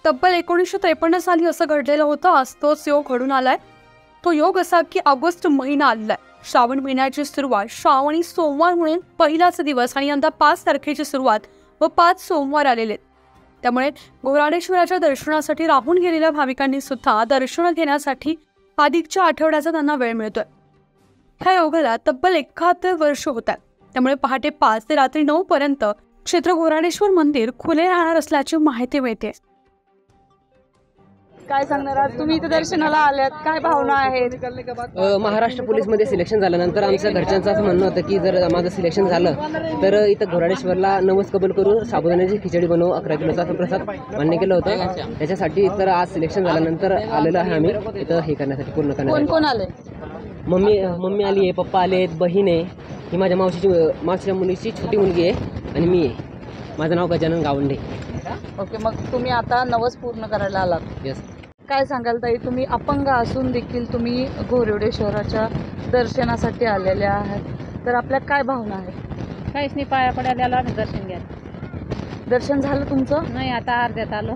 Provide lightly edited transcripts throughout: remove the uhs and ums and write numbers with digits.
तब्बल 1953 साली असं घडलेलं होतं. आज तोच योग घडून आलाय. तो योग असा की ऑगस्ट महिना आलाय. श्रावण महिन्याची सुरुवात श्रावणी सोमवार म्हणून पहिलाच दिवस आणि यंदा 5 तारखेची सुरुवात व 5 सोमवार आलेले. त्यामुळे घोराडेश्वराच्या दर्शनासाठी राहून गेलेल्या भाविकांनी सुद्धा दर्शन घेण्यासाठी अधिकच्या आठवड्याचा त्यांना वेळ मिळतोय. ह्या योगाला तब्बल 71 वर्ष होतात. त्यामुळे पहाटे 5 ते रात्री 9 पर्यंत क्षेत्र घोराडेश्वर मंदिर खुले राहणार असल्याची माहिती मिळते. काय सांगणार आज तुम्ही इथे दर्शनाला आल्यात, काय भावना आहेत? महाराष्ट्र पोलीसमध्ये सिलेक्शन झाल्यानंतर आमच्या घरच्यांचं असं म्हणणं होतं की जर माझं सिलेक्शन झालं तर इथं घोराडेश्वरला नवस कबूल करू, साबुदाण्याची खिचडी बनवू, 11 किलोचा असं प्रसाद मान्य केलं होतं. त्याच्यासाठी तर आज सिलेक्शन झाल्यानंतर आलेलो आहे आम्ही इथं हे करण्यासाठी, पूर्ण करण्यासाठी. कोण आले? मम्मी आली आहे, पप्पा आले आहेत, बहीण आहे, ही माझ्या मावशीच्या मुलीची छोटी मुलगी आहे आणि मी आहे. माझं नाव गजानन गावंडे. ओके, मग तुम्ही आता नवस पूर्ण करायला आलात. येस. काय सांगाल ताई, तुम्ही अपंग असून देखील तुम्ही घोराडेश्वराच्या दर्शनासाठी आलेल्या आहात, तर आपल्या काय भावना आहेत? काहीच नाही, पाया पडायला आलो आम्ही दर्शन घ्या. दर्शन झालं तुमचं? नाही, आता अर्ध्यात आलो.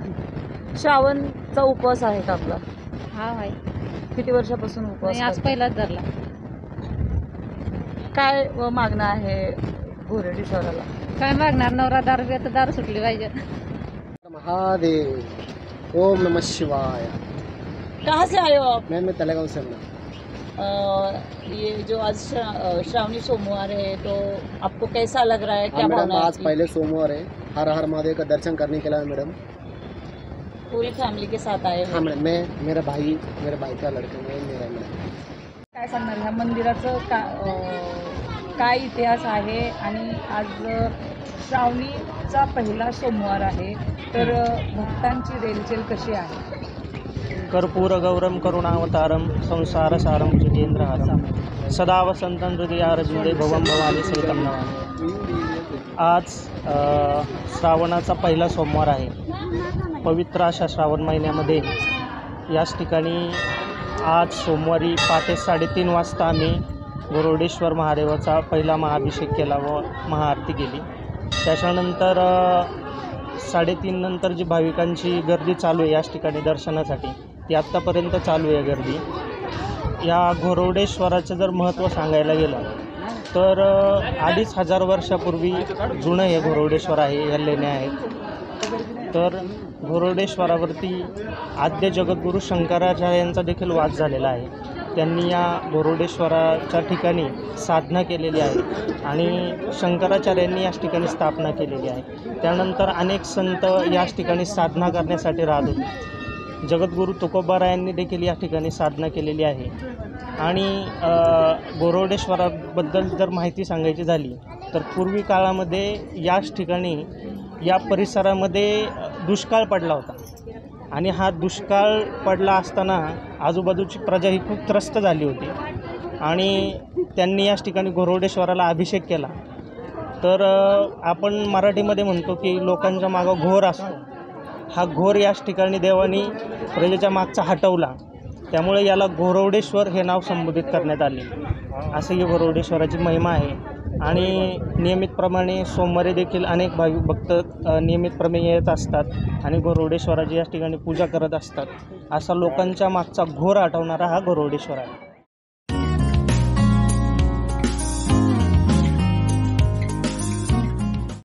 श्रावणचा उपवास आहे का आपला? हा आहे. किती वर्षापासून उपवास? नाही, आज पहिलाच धरला. काय मागणं आहे घोराडेश्वराला? काय मागणार, नवरा दारू तर दारू सुटली पाहिजे. महादेव, ओम नमः शिवाय. कहाँ से आए हो आप? मैं तलेगांव से हूँ. ये जो आज श्रावणी सोमवार है, तो आपको कैसा लग रहा है? क्या मैडम, भावना है आज आपकी? पहले सोमवार है. हर हर महादेव का दर्शन करने के लिए मैडम. पूरी फैमिली के साथ आए हो? हाँ मैडम, मैं, मेरा भाई का लड़का, मैं मेरा मैडम. काय सांगणार ह्या मंदिराचं काय इतिहास आहे? आणि आज श्रावणीचा पहिला सोमवार आहे, तर भक्तांची रेलचेल कशी आहे? कर्पूरगौरम करुणावतारम संसारसारं भुजगेन्द्रहारं सदा वसन्तं हृदयारविन्दे भवं भवानी सहितं नमामि. आज श्रावणाचा पहिला सोमवार आहे. पवित्र अशा श्रावण महिन्यामध्ये याच ठिकाणी आज सोमवारी पहाटे 3:30 वाजता आम्ही घोराडेश्वर महादेवाचा पहिला महाअभिषेक केला व महाआरती केली. त्याच्यानंतर 3:30 नंतर जी भाविकांची गर्दी चालू आहे याच ठिकाणी दर्शनासाठी, ती आत्तापर्यंत चालू आहे गर्दी. या घोराडेश्वराचं जर महत्त्व सांगायला गेलं तर 2500 वर्षापूर्वी जुनं हे घोराडेश्वर आहे, या लेण्या आहेत. तर घोराडेश्वरावरती आद्य जगद्गुरू शंकराचार्यांचा देखील वास झालेला आहे. त्यांनी या घोराडेश्वराच्या ठिकाणी साधना केलेली आहे आणि शंकराचार्यांनी याच ठिकाणी स्थापना केलेली आहे. त्यानंतर अनेक संत याच ठिकाणी साधना करण्यासाठी राहत होते. जगद्गुरू तुकोबारायांनी देखील या ठिकाणी साधना केलेली आहे. आणि घोराडेश्वराबद्दल जर माहिती सांगायची झाली तर पूर्वी काळामध्ये याच ठिकाणी या परिसरामध्ये दुष्काळ पडला होता आणि हा दुष्काळ पडला असताना आजूबाजूची प्रजा ही खूप त्रस्त झाली होती आणि त्यांनी याच ठिकाणी घोराडेश्वराला अभिषेक केला. तर आपण मराठीमध्ये म्हणतो की लोकांच्या मागं घोर असतो. हा घोर याच ठिकाणी देवानी प्रजेच्या मागचा हटवला, त्यामुळे याला घोराडेश्वर हे नाव संबोधित करण्यात आले. असं ही घोराडेश्वराची महिमा आहे. आणि नियमितप्रमाणे सोमवारी देखील अनेक भाविक भक्त नियमितप्रमाणे येत असतात आणि घोराडेश्वराची याच ठिकाणी पूजा करत असतात. असा लोकांच्या मागचा घोर हटवणारा हा घोराडेश्वर आहे.